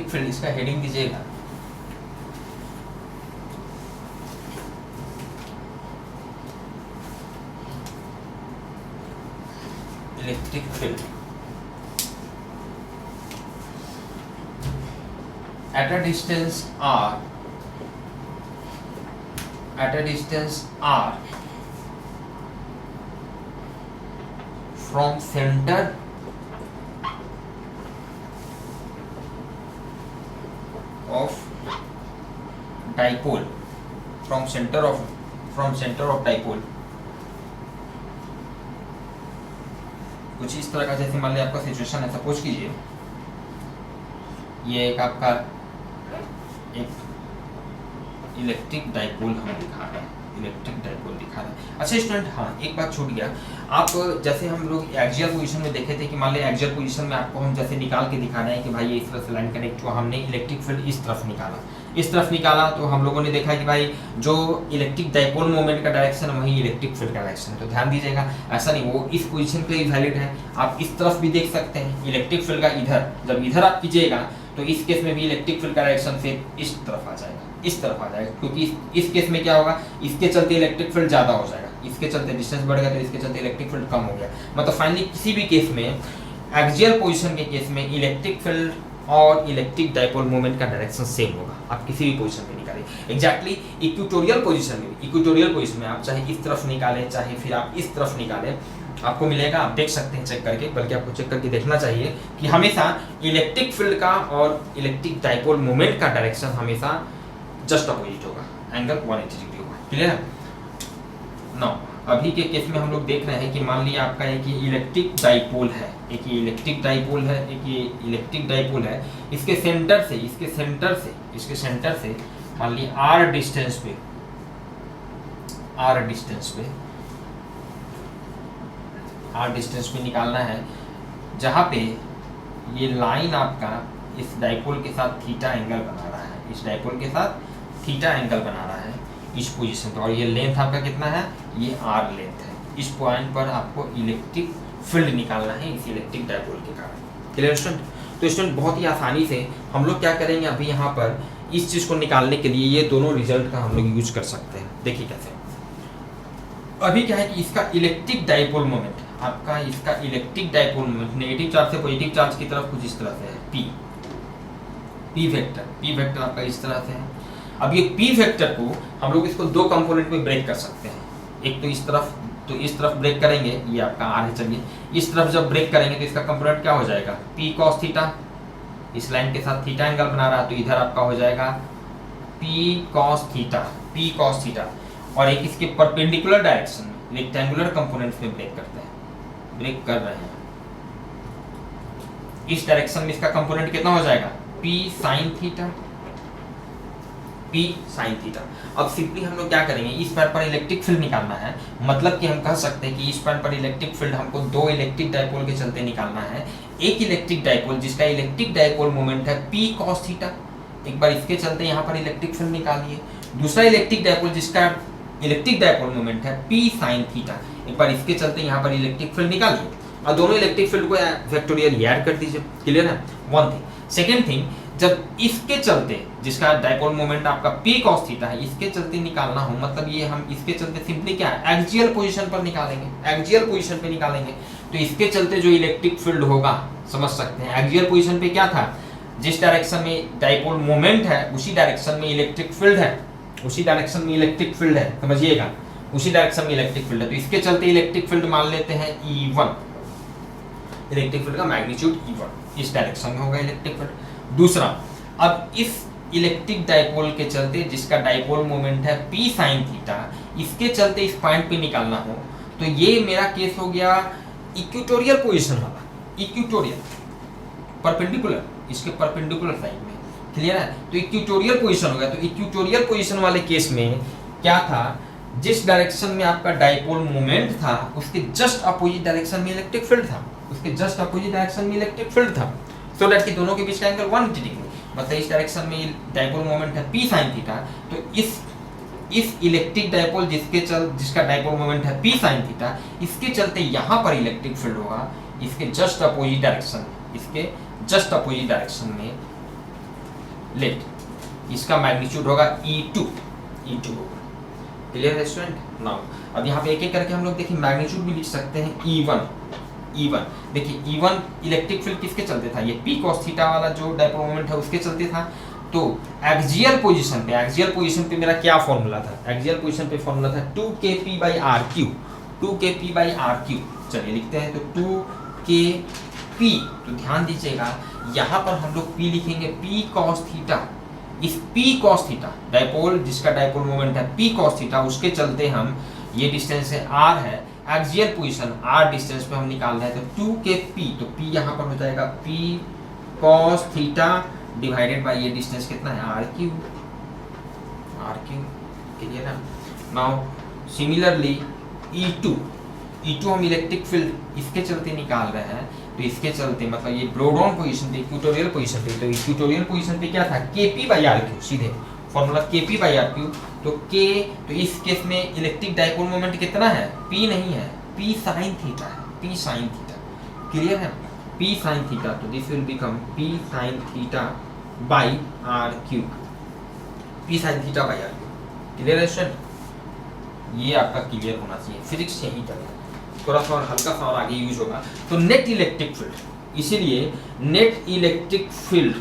फील्ड इसका हेडिंग दीजिएगा electric field at a distance r from center of dipole from center of dipole कुछ इस तरह का, जैसे मान लिया आपका सिचुएशन है, सपोज कीजिए ये एक आपका एक इलेक्ट्रिक डाइपोल हमें दिखा रहा है, इलेक्ट्रिक डाइपोल दिखा रहा है। अच्छा स्टूडेंट, हाँ एक बात छूट गया, आप जैसे हम लोग एक्सियल पोजीशन में देखे थे कि मान लिया एक्सियल पोजीशन में आपको हम जैसे निकाल के दिखा रहे हैं कि भाई ये इस तरह से लाइन कनेक्ट हुआ, हमने इलेक्ट्रिक फील्ड इस तरफ निकाला, तो हम लोगों ने देखा कि भाई जो इलेक्ट्रिक डाइपोल मोमेंट का डायरेक्शन है वही इलेक्ट्रिक फील्ड का डायरेक्शन है। तो ध्यान दीजिएगा, ऐसा नहीं वो इस पोजीशन पे वैलिड है, आप इस तरफ भी देख सकते हैं इलेक्ट्रिक फील्ड का इधर, जब इधर आप कीजिएगा तो इस केस में भी इलेक्ट्रिक फील्ड का डायरेक्शन से इस तरफ आ जाएगा, क्योंकि इस केस में क्या होगा, इसके चलते इलेक्ट्रिक फील्ड ज़्यादा हो जाएगा, इसके चलते डिस्टेंस बढ़ गया तो इसके चलते इलेक्ट्रिक फील्ड कम हो गया। मतलब फाइनली किसी भी केस में एक्सियल पोजीशन के केस में इलेक्ट्रिक फील्ड और इलेक्ट्रिक डाइपोल मोमेंट का डायरेक्शन सेम होगा, आप किसी भी पोजीशन में निकालें। एग्जैक्टली इक्वेटोरियल पोजीशन में आप चाहे इस तरफ निकालें चाहे फिर आप इस तरफ निकालें, आपको मिलेगा, आप देख सकते हैं चेक करके, बल्कि आपको चेक करके देखना चाहिए कि हमेशा इलेक्ट्रिक फील्ड का और इलेक्ट्रिक डाइपोल मोमेंट का डायरेक्शन हमेशा जस्ट अपोजिट होगा, एंगल 180 डिग्री होगा। क्लियर है? नाउ अभी के केस में हम लोग देख रहे हैं कि मान लिया आपका एक इलेक्ट्रिक डाइपोल है, एक इलेक्ट्रिक डाइपोल है, इसके सेंटर से मान लिया r डिस्टेंस पे निकालना है, जहाँ पे ये लाइन आपका इस डाइपोल के साथ थीटा एंगल बना रहा है, इस पोजीशन पर, और ये लेंथ आपका कितना है, ये r लेंथ है। इस पॉइंट पर आपको इलेक्ट्रिक फील्ड निकालना है इस इलेक्ट्रिक डाइपोल के कारण। Clear student? तो स्टूडेंट बहुत ही आसानी से हम लोग क्या करेंगे, अभी यहाँ पर इस चीज़ को निकालने के लिए ये दोनों रिजल्ट का हम लोग यूज कर सकते हैं। देखिए कैसे, अभी क्या है कि इसका इलेक्ट्रिक डाइपोल मोमेंट, आपका इसका electric dipole moment negative charge से पॉजिटिव चार्ज की तरफ कुछ इस तरह से है, पी वेक्टर आपका इस तरह से है। अब ये पी वेक्टर को हम लोग इसको दो कंपोनेंट में ब्रेक कर सकते हैं, एक तो इस तरफ ब्रेक करेंगे, ये आपका आर है, चलिए इस तरफ जब ब्रेक करेंगे तो इसका कंपोनेंट क्या हो जाएगा, पी कॉस थीटा, इस लाइन के साथ थीटा एंगल बना रहा है तो इधर आपका हो जाएगा पी कॉस थीटा, और एक इसके परपेंडिकुलर डायरेक्शन में रेक्टेंगुलर कंपोनेंट्स में ब्रेक कर रहे हैं, इस डायरेक्शन में इसका कंपोनेंट कितना हो जाएगा, पी साइन थीटा। अब सिंपली हम लोग क्या करेंगे, इस पैर पर इलेक्ट्रिक फील्ड निकालना है, मतलब कि हम कह सकते हैं कि इस पैर पर इलेक्ट्रिक फील्ड हमको दो इलेक्ट्रिक डाइपोल के चलते निकालना है। एक इलेक्ट्रिक डाइपोल जिसका इलेक्ट्रिक डाइपोल मोमेंट है पी कॉस थीटा, एक बार इसके चलते यहाँ पर इलेक्ट्रिक फील्ड निकालिए। दूसरा इलेक्ट्रिक डाइपोल जिसका इलेक्ट्रिक डाइपोल मोमेंट है पी साइन थीटा, एक बार इसके चलते यहाँ पर इलेक्ट्रिक फील्ड निकालिए, और दोनों इलेक्ट्रिक फील्ड को वेक्टोरियल ऐड कर दीजिए। क्लियर है? One thing. सेकेंड थिंग, जब इसके चलते जिसका डाइपोल मोमेंट आपका पी कॉस थीटा है, इसके चलते निकालना हो, मतलब ये हम इसके चलते सिंपली क्या है, एक्सियल पोजीशन पे निकालेंगे, तो इसके चलते जो इलेक्ट्रिक फील्ड होगा, समझ सकते हैं एक्सियल पोजीशन पे क्या था, जिस डायरेक्शन में डाइपोल मोमेंट है उसी डायरेक्शन में इलेक्ट्रिक फील्ड है, समझिएगा, उसी डायरेक्शन में इलेक्ट्रिक फील्ड है, तो इसके चलते इलेक्ट्रिक फील्ड मान लेते हैं E1, इलेक्ट्रिक फील्ड का मैग्नीट्यूड E1 इस डायरेक्शन में होगा इलेक्ट्रिक फील्ड। दूसरा, अब इस इलेक्ट्रिक डाइपोल के चलते जिसका डाइपोल मोमेंट है P sin थीटा, इसके चलते इस पॉइंट पे निकालना हो, तो ये मेरा केस हो गया इक्वेटोरियल पोजीशन वाला, इक्वेटोरियल परपेंडिकुलर, इसके परपेंडिकुलर साइड में। क्लियर है? तो इक्वेटोरियल पोजीशन हो गया। तो इक्वेटोरियल पोजीशन वाले केस में क्या था, जिस डायरेक्शन में आपका डाइपोल मोमेंट था उसके जस्ट अपोजिट डायरेक्शन में इलेक्ट्रिक फील्ड था, सो दैट कि दोनों के बीच का एंगल 180 डिग्री, मतलब इस डायरेक्शन में डाइपोल मोमेंट है P sin थीटा, तो इस इलेक्ट्रिक डाइपोल जिसका डाइपोल मोमेंट है P sin थीटा, इसके चलते यहाँ पर इलेक्ट्रिक फील्ड होगा इसके जस्ट अपोजिट डायरेक्शन में, लेट इसका मैग्नीट्यूड होगा E2 होगा। क्लियर है स्टूडेंट? नाउ अब यहाँ पे एक एक करके हम लोग देखिए मैग्नीट्यूड भी लिख सकते हैं E1 E1। देखिए E1 इलेक्ट्रिक फील्ड किसके चलते था, ये P cos थीटा वाला जो डायपोल मोमेंट है उसके चलते था। तो एक्सियल पोजीशन पे मेरा क्या फॉर्मूला था, एक्सियल पोजीशन पे फॉर्मूला था 2kp/r³, 2kp/r³। चलिए लिखते हैं तो 2kp, तो ध्यान दीजिएगा यहाँ पर हम लोग P लिखेंगे P cos थीटा। इस P cos थीटा डायपोल, जिसका डायपोल मोमेंट है P cos थीटा, उसके चलते हम, ये डिस्टेंस है R है, एक्सियल पोजीशन R डिस्टेंस पे हम निकाल रहे हैं, तो 2kp, तो P यहाँ पर हो जाएगा P cos theta divided by ये डिस्टेंस कितना है R3, क्लियर है। नाउ सिमिलरली E2 हम इलेक्ट्रिक फील्ड इसके चलते निकाल रहे हैं, तो इसके चलते मतलब ये ब्रो डाउन पोजीशन पे, इक्वेटोरियल पोजीशन पे, तो इक्वेटोरियल पोजीशन पे क्या था kp/r³, सीधे फॉर्मूला kp/r³। तो k, तो इस केस में इलेक्ट्रिक डायपोल मोमेंट कितना है, p नहीं है, p sin थीटा है, p sin थीटा, क्लियर है, p sin थीटा। तो this will become p sin theta by r³, p sin theta by r³, clear है स्टूडेंट। ये आपका क्लियर होना चाहिए, फिजिक्स यही चलेगा, थोड़ा सा और हल्का सा और आगे यूज होगा। तो नेट इलेक्ट्रिक फील्ड, इसीलिए नेट इलेक्ट्रिक फील्ड,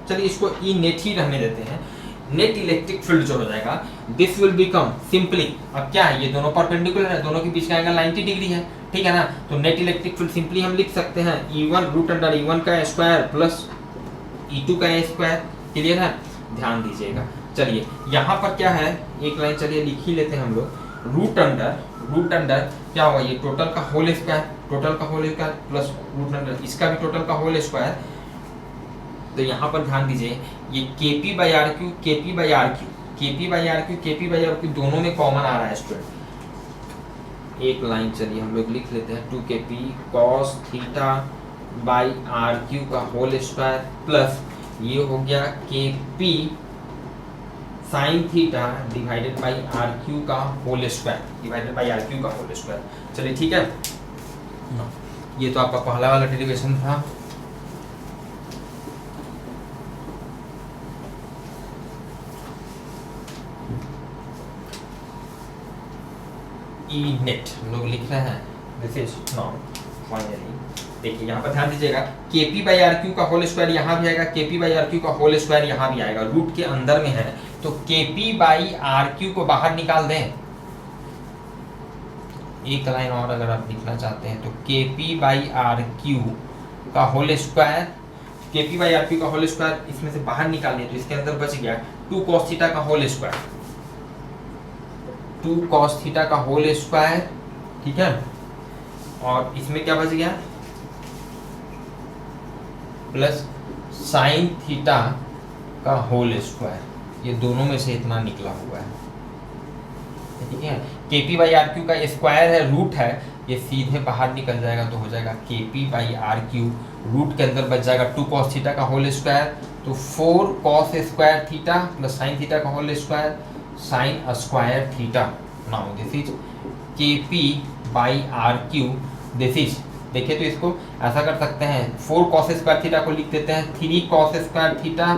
चलिए इसको ई नेट ही रहने देते हैं। नेट इलेक्ट्रिक फील्ड जो हो जाएगा, दिस विल बिकम सिंपली, अब क्या है, ये दोनों परपेंडिकुलर है, दोनों के बीच का एंगल 90 डिग्री है, ठीक है ना। तो नेट इलेक्ट्रिक फील्ड सिंपली हम लिख सकते हैं E1 का स्क्वायर प्लस E2 का स्क्वायर, क्लियर है, ध्यान दीजिएगा। चलिए यहाँ पर क्या है, एक लाइन चलिए लिख ही लेते हैं हम लोग, रूट अंडर क्या होगा, ये टोटल का whole square plus root under इसका भी टोटल का होल स्क्वायर। तो यहाँ पर ध्यान दीजिए, ये kp/r³ दोनों में कॉमन आ रहा है स्टूडेंट। एक लाइन चलिए हम लोग लिख लेते हैं, 2kp cos theta by r³ का होल स्क्वायर प्लस ये हो गया kp sine theta divided by r³ का होल स्क्वायर, चलिए ठीक है। ये तो आपका पहला वाला डेरिवेशन था। ई नेट हम लोग लिख रहे हैं, दिस इज नाउ फाइनली। देखिए यहाँ पर ध्यान दीजिएगा, kp/r³ का होल स्क्वायर यहाँ भी आएगा, kp/r³ का होल स्क्वायर यहाँ भी आएगा, रूट के अंदर में है, तो kp/r³ को बाहर निकाल दें। एक लाइन और अगर आप लिखना चाहते हैं तो kp/r³ का होल स्क्वायर, kp/r³ का होल स्क्वायर इसमें से बाहर निकालिए तो इसके अंदर बच गया 2 cos थीटा का होल स्क्वायर, 2 cos थीटा का होल स्क्वायर, ठीक है। और इसमें क्या बच गया, प्लस साइन थीटा का होल स्क्वायर, ये दोनों में से इतना निकला हुआ है, ठीक है। kp/r³ का स्क्वायर है, रूट है, ये सीधे बाहर निकल जाएगा तो हो जाएगा kp/r³, रूट के अंदर बच जाएगा 2 cos थीटा का होल स्क्वायर, तो 4 cos square theta plus sine theta का whole square sine square theta. Now this is kp/r³, this is, देखिए तो इसको ऐसा कर सकते हैं, 4 cos स्क्वायर थीटा को लिख देते हैं 3 cos square theta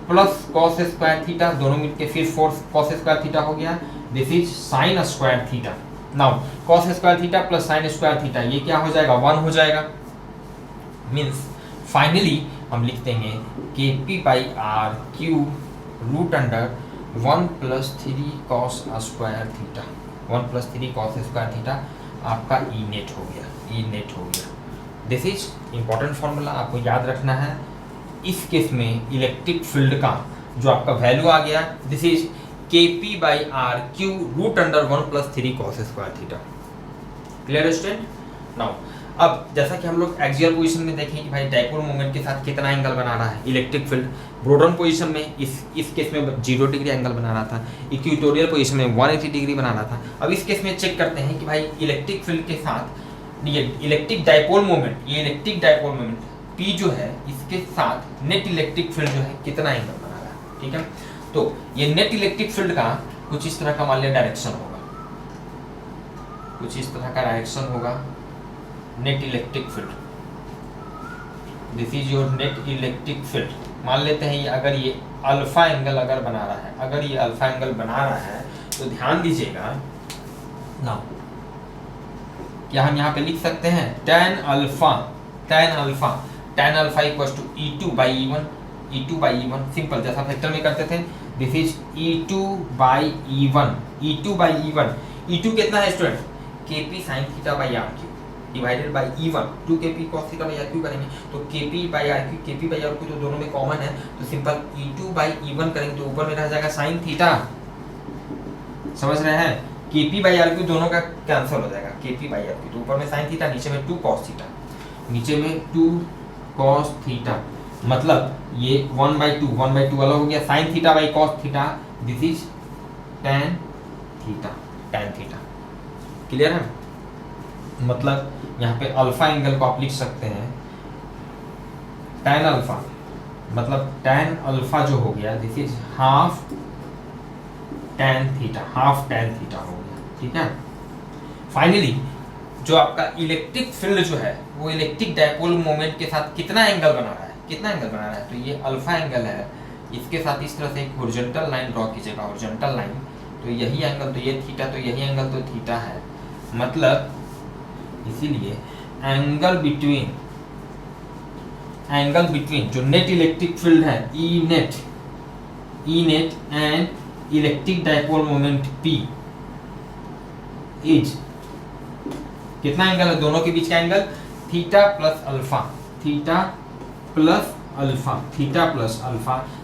plus cos square theta, दोनों मिलके फिर 4 cos स्क्वायर थीटा हो गया, this is sine square theta. Now cos square theta plus sign square theta, ये क्या हो जाएगा, 1 हो जाएगा, मीन्स फाइनली हम लिख देंगे kp/r³ root under 1 + 3 cos square theta, 1 + 3 cos square theta आपका ई नेट हो गया, दिस इज इंपॉर्टेंट फॉर्मूला, आपको याद रखना है। इस केस में इलेक्ट्रिक फील्ड का जो आपका वैल्यू आ गया, this is kp/r³ root under 1 + 3 cos square theta, clear student. Now अब जैसा कि हम लोग एक्सियल पोजीशन में देखें कि भाई डायपोल मोमेंट के साथ कितना एंगल बना रहा है इलेक्ट्रिक फील्ड, ब्रोडन पोजीशन में इस केस में 0 डिग्री एंगल बना रहा था, इक्वेटोरियल पोजीशन में 180 डिग्री बना रहा था। अब इस केस में चेक करते हैं कि भाई इलेक्ट्रिक फील्ड के साथ ये इलेक्ट्रिक डायपोल मोमेंट P जो है इसके साथ नेट इलेक्ट्रिक फील्ड जो है कितना एंगल बना रहा है, ठीक है। तो ये नेट इलेक्ट्रिक फील्ड का कुछ इस तरह का मान लिया डायरेक्शन होगा, कुछ इस तरह का डायरेक्शन होगा net electric field, this is your net electric field. मान लेते हैं ये अगर ये अल्फा एंगल अगर बना रहा है, अगर ये अल्फा एंगल बना रहा है तो ध्यान दीजिएगा नाउ क्या हम यहाँ पे लिख सकते हैं tan alpha equals to E2 by E1 simple, जैसा वेक्टर में करते थे। This is E2 by E1 E2 कितना है student, KP sin theta by RQ divided by E1 2KP cos theta by RQ करेंगे तो KP बाई RQ तो दोनों में कॉमन है, तो सिंपल E2 बाई E1 करेंगे तो ऊपर में रह जाएगा sin थीटा, समझ रहे हैं। KP बाई RQ दोनों का कैंसिल हो जाएगा, KP बाई RQ तो ऊपर में sin थीटा, नीचे में 2 cos थीटा, नीचे में 2 cos थीटा, मतलब ये 1/2 अलग हो गया, sin theta by cos theta, this is tan theta. Clear है, मतलब यहाँ पे अल्फा एंगल को आप लिख सकते हैं tan अल्फा, मतलब tan अल्फा जो हो गया this is half tan theta हो गया, ठीक है। फाइनली जो आपका इलेक्ट्रिक फील्ड जो है वो इलेक्ट्रिक डायपोल मोमेंट के साथ कितना एंगल बना रहा है, तो ये अल्फा एंगल है, इसके साथ इस तरह से एक हॉरिजॉन्टल लाइन ड्रॉ कीजिएगा, हॉरिजॉन्टल लाइन, तो यही एंगल, तो ये थीटा, तो यही एंगल तो थीटा है, मतलब इसीलिए एंगल बिटवीन जो नेट इलेक्ट्रिक फील्ड है E net and electric dipole moment P is कितना एंगल है, दोनों के बीच का एंगल थीटा प्लस अल्फा,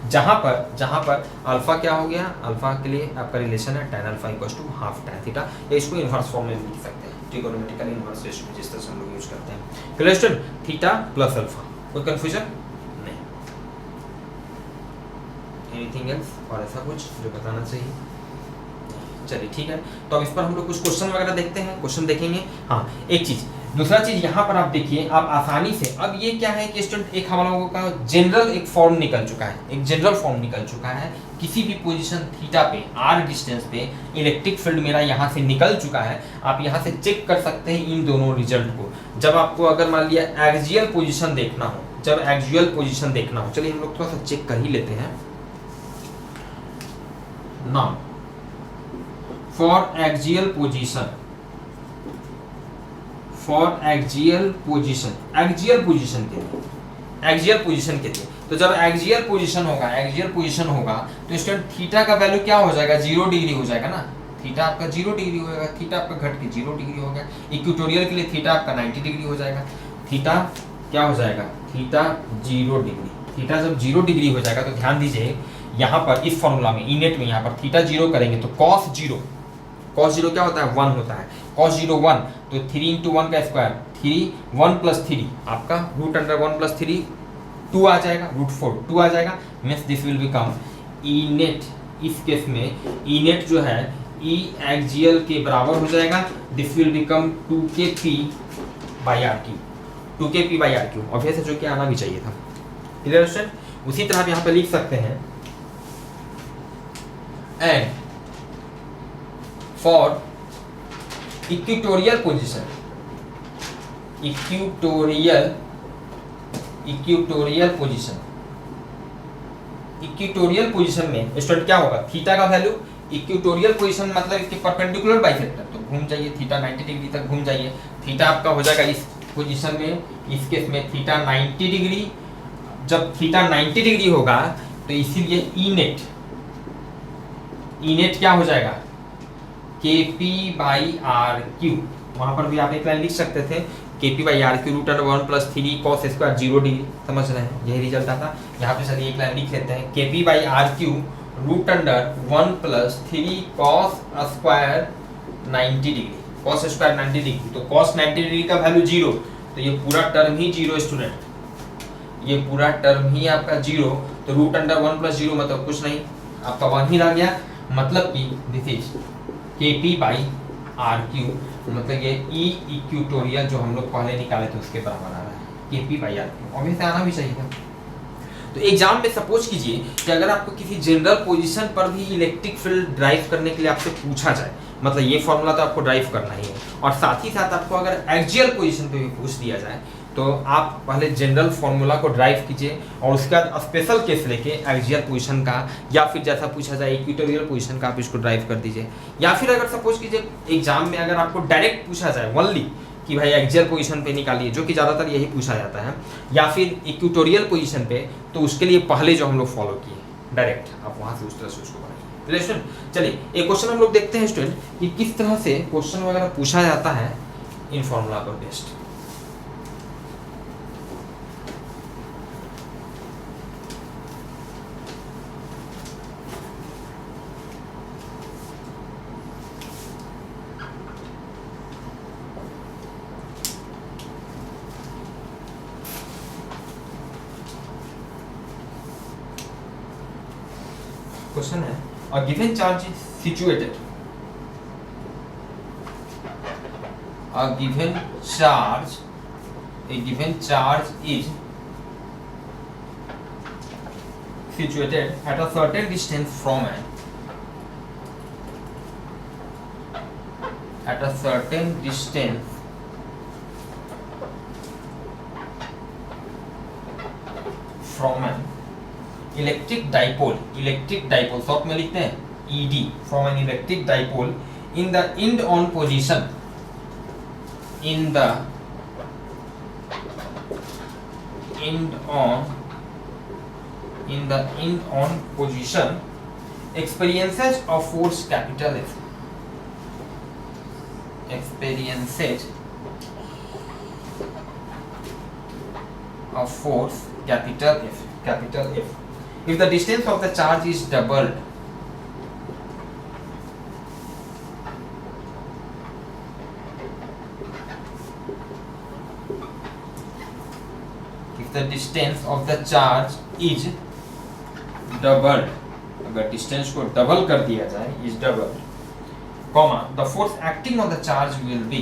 जहां पर अल्फा क्या हो गया, अल्फा के लिए आपका रिलेशन है tan alpha equals to half tan theta, या इसको इनवर्स फॉर्म में लिख सकते हैं, ट्रिगोनोमेट्रिकल इनवर्स रेशियो जिस तरह से हम लोग यूज करते हैं। Clear student, theta plus alpha, कोई कंफ्यूजन नहीं, एनीथिंग एल्स और ऐसा कुछ जो बताना चाहिए, चलिए ठीक है। तो अब इस पर हम लोग कुछ क्वेश्चन वगैरह देखते हैं, क्वेश्चन देखेंगे। हाँ एक चीज, दूसरा चीज यहाँ पर आप देखिए, आप आसानी से, अब ये क्या है कि स्टूडेंट एक हम लोगों का जनरल एक फॉर्म निकल चुका है, किसी भी पोजीशन थीटा पे r डिस्टेंस पे इलेक्ट्रिक फील्ड मेरा यहाँ से निकल चुका है, आप यहाँ से चेक कर सकते हैं इन दोनों रिजल्ट को। जब आपको अगर मान लिया एक्सियल पोजीशन देखना हो, चलिए हम लोग थोड़ा सा चेक कर ही लेते हैं। नाउ फॉर एक्सियल पोजीशन के लिए, तो जब एक्सियल पोजीशन होगा तो स्टूडेंट थीटा का वैल्यू क्या हो जाएगा, 0 डिग्री हो जाएगा ना, थीटा आपका 0 डिग्री होगा, थीटा आपका घट के 0 डिग्री हो गया। इक्वेटोरियल के लिए थीटा आपका 90 डिग्री हो जाएगा, थीटा क्या हो जाएगा, थीटा 0 डिग्री, थीटा जब 0 डिग्री हो जाएगा तो ध्यान दीजिए यहाँ पर इस फॉर्मूला में इनेट में यहाँ पर थीटा 0 करेंगे तो cos 0 क्या होता है, 1 होता है, cos 0 1, तो 3 into 1 का स्क्वायर 3, 1 + 3 आपका √1 + 3 2 आ जाएगा, √4 2 आ जाएगा, means this will become E net, इस केस में ई नेट जो है ई एक्सियल के बराबर हो जाएगा, this will become 2kp by RQ, obvious जो कि आना भी चाहिए था। क्लियर स्टूडेंट, उसी तरह आप यहाँ पे लिख सकते हैं एंड फॉर इक्वेटोरियल पोजीशन में स्टूडेंट क्या होगा, थीटा का वैल्यू, इक्वेटोरियल पोजीशन मतलब इसके परपेंडिकुलर बाइसेक्टर, तो घूम जाइए थीटा 90 डिग्री तक घूम जाइए, थीटा आपका हो जाएगा इस पोजीशन में, इस केस में थीटा 90 डिग्री, जब थीटा 90 डिग्री होगा तो इसीलिए ई नेट क्या हो जाएगा, KP बाई RQ, वहां पर भी आप एक लाइन लिख सकते थे, KP by RQ √1 + 3 cos square 0 degree, समझ रहे हैं, यही रिजल्ट आता। यहाँ पे चलिए एक लाइन लिख लेते हैं, KP by RQ √1 + 3 cos square 90 degree, cos square 90 degree, तो cos 90 डिग्री का वैल्यू 0, तो ये पूरा टर्म ही 0 स्टूडेंट, ये पूरा टर्म ही आपका 0, तो √1 + 0 मतलब कुछ नहीं, आपका 1 ही रह गया, मतलब कि this is KP by RQ, मतलब ये ई इक्वेटोरियल जो हम लोग पहले निकाले थे उसके बराबर आ रहा है, KP बाई RQ, ऑब्वियसली आना भी चाहिए था। तो एग्जाम में सपोज कीजिए कि अगर आपको किसी जनरल पोजीशन पर भी इलेक्ट्रिक फील्ड ड्राइव करने के लिए आपसे पूछा जाए, मतलब ये फॉर्मूला तो आपको ड्राइव करना ही है, और साथ ही साथ आपको अगर एक्सियल पोजीशन पे भी पूछ दिया जाए तो आप पहले जनरल फॉर्मूला को ड्राइव कीजिए और उसके बाद स्पेशल केस लेके एक्सियल पोजीशन का, या फिर जैसा पूछा जाए इक्वेटोरियल पोजीशन का, आप इसको ड्राइव कर दीजिए। या फिर अगर सपोज कीजिए एग्जाम में अगर आपको डायरेक्ट पूछा जाए ओनली कि भाई एक्सियल पोजीशन पे निकालिए, जो कि ज़्यादातर यही पूछा जाता है, या फिर इक्वेटोरियल पोजीशन पे, तो उसके लिए पहले जो हम लोग फॉलो किए डायरेक्ट आप वहाँ से उस तरह से उसको बनाइए। स्टूडेंट चलिए एक क्वेश्चन हम लोग देखते हैं स्टूडेंट कि किस तरह से क्वेश्चन वगैरह पूछा जाता है इन फॉर्मूला पर बेस्ड। क्वेश्चन है a given charge is situated, a given charge is situated at a certain distance from an electric dipole short में लिखते हैं ED, from an electric dipole in the end on position, in the end on position experiences a force capital F, experiences a force capital F. If the distance of the charge is doubled, अगर डिस्टेंस को डबल कर दिया जाए, is double, comma, the force acting on the charge will be,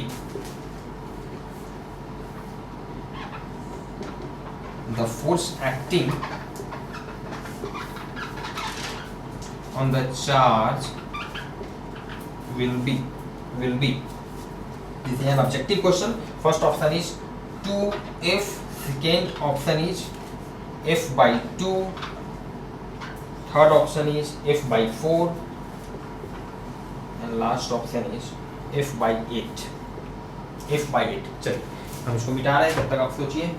the force acting on the charge will be this is an objective question. First option is 2f, second option is f by 2, third option is f by 4 and last option is f by 8. चलिए हम इसको मिटा रहे हैं, तब तक आप सोचिए।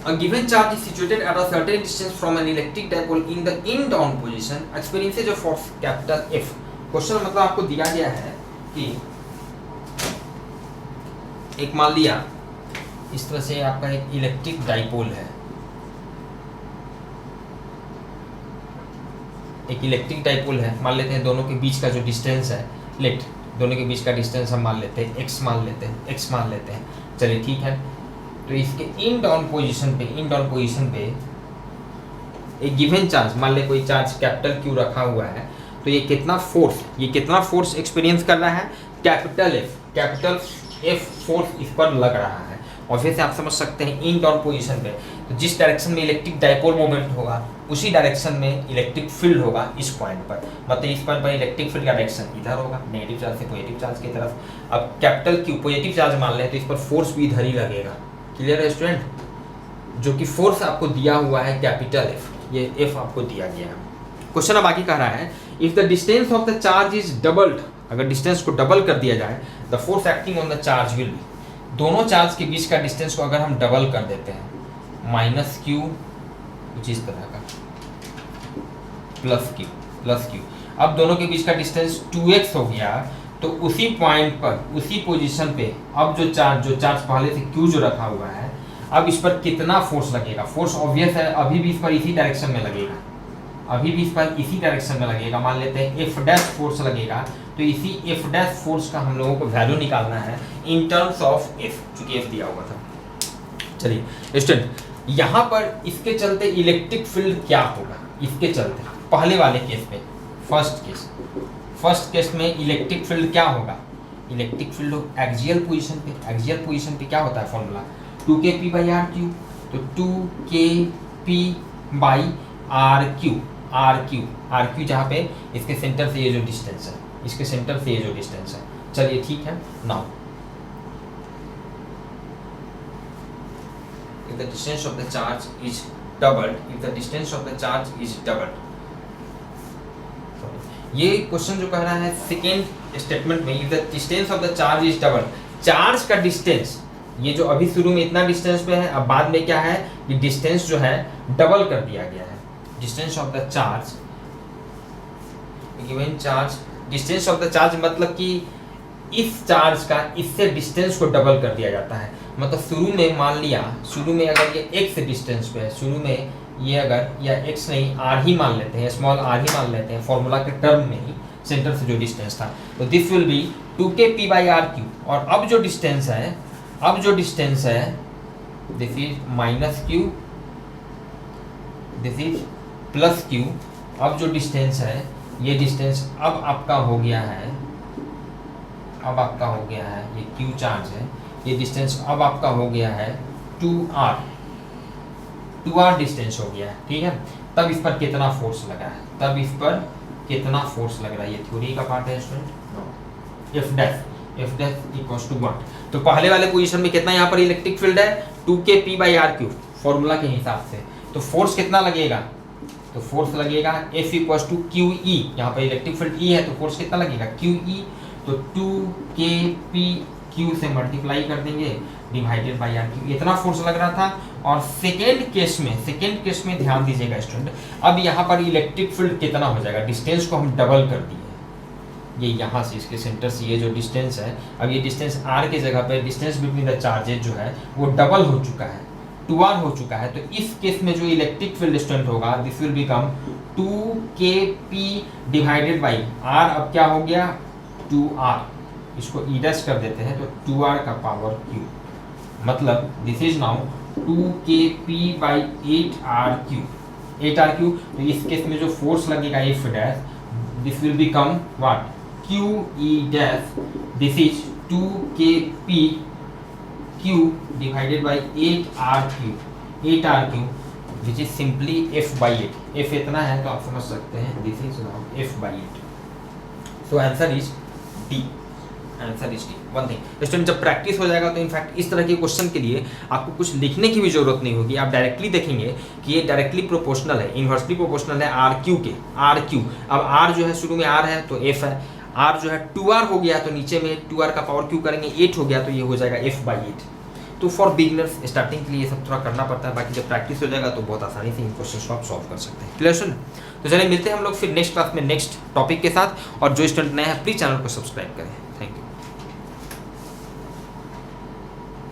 A given charge is situated at a certain distance from an electric dipole in the end on position, experiences a force capital F. Question मतलब आपको दिया गया है कि एक मान लिया इस तरह से आपका एक इलेक्ट्रिक डाइपोल है, एक इलेक्ट्रिक डाइपोल है, मान लेते हैं दोनों के बीच का जो डिस्टेंस है, लेट दोनों के बीच का डिस्टेंस हम मान लेते हैं x मान लेते हैं, चलिए ठीक है। तो इसके इंड ऑन पोजीशन पे एक गिवन चार्ज, मान ले कोई चार्ज कैपिटल Q रखा हुआ है, तो ये कितना फोर्स एक्सपीरियंस कर रहा है, कैपिटल F फोर्स इस पर लग रहा है। और फिर से आप समझ सकते हैं इंड ऑन पोजीशन पे, तो जिस डायरेक्शन में इलेक्ट्रिक डाइपोल मोमेंट होगा उसी डायरेक्शन में इलेक्ट्रिक फील्ड होगा इस पॉइंट पर, मतलब इस पॉइंट पर इलेक्ट्रिक फील्ड का डायरेक्शन इधर होगा, नेगेटिव चार्ज से पॉजिटिव चार्ज की तरफ। अब कैपिटल Q पॉजिटिव चार्ज मान लें तो इस पर फोर्स भी इधर ही लगेगा। क्लियर है स्टूडेंट? जो कि फोर्स आपको दिया हुआ है कैपिटल F, ये F आपको दिया गया है। क्वेश्चन अब आगे कह रहा है if the distance of the charge is doubled, अगर डिस्टेंस को डबल कर दिया जाए, the force acting on the charge will be, दोनों चार्ज के बीच का डिस्टेंस को अगर हम डबल कर देते हैं, -Q कुछ इस तरह का प्लस Q, अब दोनों के बीच का डिस्टेंस 2x हो गया, तो उसी पॉइंट पर, उसी पोजीशन पे अब जो चार्ज पहले से Q जो रखा हुआ है, अब इस पर कितना फोर्स लगेगा। फोर्स ऑब्वियस है, अभी भी इस पर इसी डायरेक्शन में लगेगा, मान लेते हैं F डैश फोर्स लगेगा, तो इसी F डैश फोर्स का हम लोगों को वैल्यू निकालना है इन टर्म्स ऑफ F, चूंकि F दिया हुआ था। चलिए स्टूडेंट, यहाँ पर इसके चलते इलेक्ट्रिक फील्ड क्या होगा, इसके चलते पहले वाले केस में, फर्स्ट केस में इलेक्ट्रिक फील्ड क्या होगा, इलेक्ट्रिक फील्ड एक्सियल पोजीशन पे क्या होता है फॉर्मूला 2kp/rq, तो 2kp/rq जहाँ पे इसके सेंटर से ये जो डिस्टेंस है, चलिए ठीक है। Now the distance of the charge is doubled, if the distance of the charge is doubled. ये क्वेश्चन जो कह रहा है सेकेंड स्टेटमेंट में, if the distance of the charge is double, charge का डिस्टेंस, ये जो अभी शुरू में इतना डिस्टेंस पे है, अब बाद में क्या है कि डिस्टेंस जो है डबल कर दिया गया है। Distance of the charge, given charge, distance of the charge मतलब कि इस चार्ज का इससे डिस्टेंस को डबल कर दिया जाता है। मतलब शुरू में मान लिया, शुरू में अगर ये x डिस्टेंस पे है, शुरू में ये अगर, या x नहीं r ही मान लेते हैं, स्मॉल r ही मान लेते हैं फॉर्मूला के टर्म में ही, सेंटर से जो डिस्टेंस था, तो दिस विल बी 2kp/r³। और अब जो डिस्टेंस है, this is -q, this is +q। अब जो डिस्टेंस है, ये डिस्टेंस अब आपका हो गया है, ये q चार्ज है, ये डिस्टेंस अब आपका हो गया है 2r डिस्टेंस हो गया है, ठीक है। तब इस पर कितना फोर्स लगा है, ये थ्योरी का पार्ट है student. F dash equals to what, तो पहले वाले पोजीशन में कितना यहाँ पर इलेक्ट्रिक फील्ड है 2kp/r³ फॉर्मूला के हिसाब से। तो फोर्स कितना लगेगा, तो फोर्स लगेगा F इक्वल्स टू QE, यहाँ पर इलेक्ट्रिक फील्ड E है तो फोर्स कितना लगेगा QE, तो 2kpq से मल्टीप्लाई कर देंगे डिवाइडेड बाई r³। इतना फोर्स लग रहा था। और सेकेंड केस में ध्यान दीजिएगा स्टूडेंट, अब यहाँ पर इलेक्ट्रिक फील्ड कितना हो जाएगा, डिस्टेंस को हम डबल कर दिए, ये यहाँ से इसके सेंटर से ये जो डिस्टेंस है, अब ये डिस्टेंस r के जगह पे डिस्टेंस बिटवीन द चार्जेज जो है वो डबल हो चुका है, 2r हो चुका है। तो इस केस में जो इलेक्ट्रिक फील्ड स्टूडेंट होगा, this will become 2kp divided by r। अब क्या हो गया 2r, इसको e डैश कर देते हैं तो 2r का पावर q, मतलब दिस इज नाउ 2kp/8r³। तो इस केस में जो फोर्स लगेगा F dash, this will become what QE dash, this is 2kpq divided by 8r³ which is simply F/8। F इतना है तो आप समझ सकते हैं this is now F/8। So answer is D, one thing student, जब प्रैक्टिस हो जाएगा तो इनफैक्ट इस तरह के क्वेश्चन के लिए आपको कुछ लिखने की भी जरूरत नहीं होगी। आप डायरेक्टली देखेंगे कि ये डायरेक्टली प्रोपोर्शनल है, इन्वर्सली प्रोपोर्शनल है r³ के, r³। अब r जो है शुरू में r है तो f है, r जो है 2r हो गया तो नीचे में 2r का पावर q करेंगे, 8 हो गया तो ये हो जाएगा F/8। तो फॉर बिगिनर्स स्टार्टिंग के लिए सब थोड़ा करना पड़ता है, बाकी जब प्रैक्टिस हो जाएगा तो बहुत आसानी से इन क्वेश्चन को आप सॉल्व कर सकते हैं। Clear student? तो चलिए मिलते हैं हम लोग फिर नेक्स्ट क्लास में नेक्स्ट टॉपिक के साथ। और जो स्टूडेंट नए हैं प्लीज चैनल को सब्सक्राइब करें। Thank you.